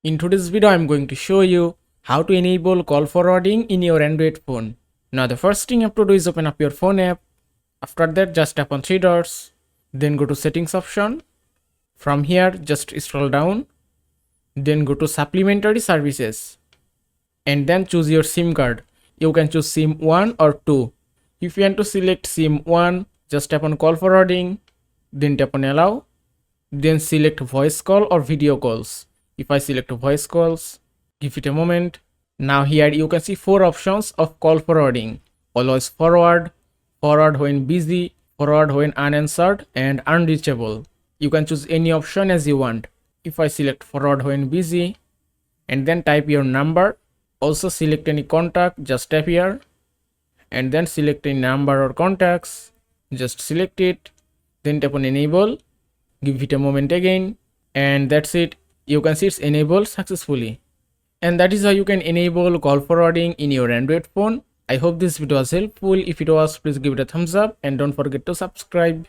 In today's video, I'm going to show you how to enable call forwarding in your Android phone. Now, the first thing you have to do is open up your phone app. After that, just tap on three dots. Then go to settings option. From here, just scroll down. Then go to supplementary services. And then choose your SIM card. You can choose SIM 1 or 2. If you want to select SIM 1, just tap on call forwarding. Then tap on allow. Then select voice call or video calls. If I select voice calls, give it a moment. Now here you can see 4 options of call forwarding. Always forward, forward when busy, forward when unanswered, and unreachable. You can choose any option as you want. If I select forward when busy and then type your number, also select any contact, just tap here and then select a number or contacts, just select it, then tap on enable, give it a moment again, and that's it. You can see it's enabled successfully. And that is how you can enable call forwarding in your Android phone. I hope this video was helpful. If it was, please give it a thumbs up and don't forget to subscribe.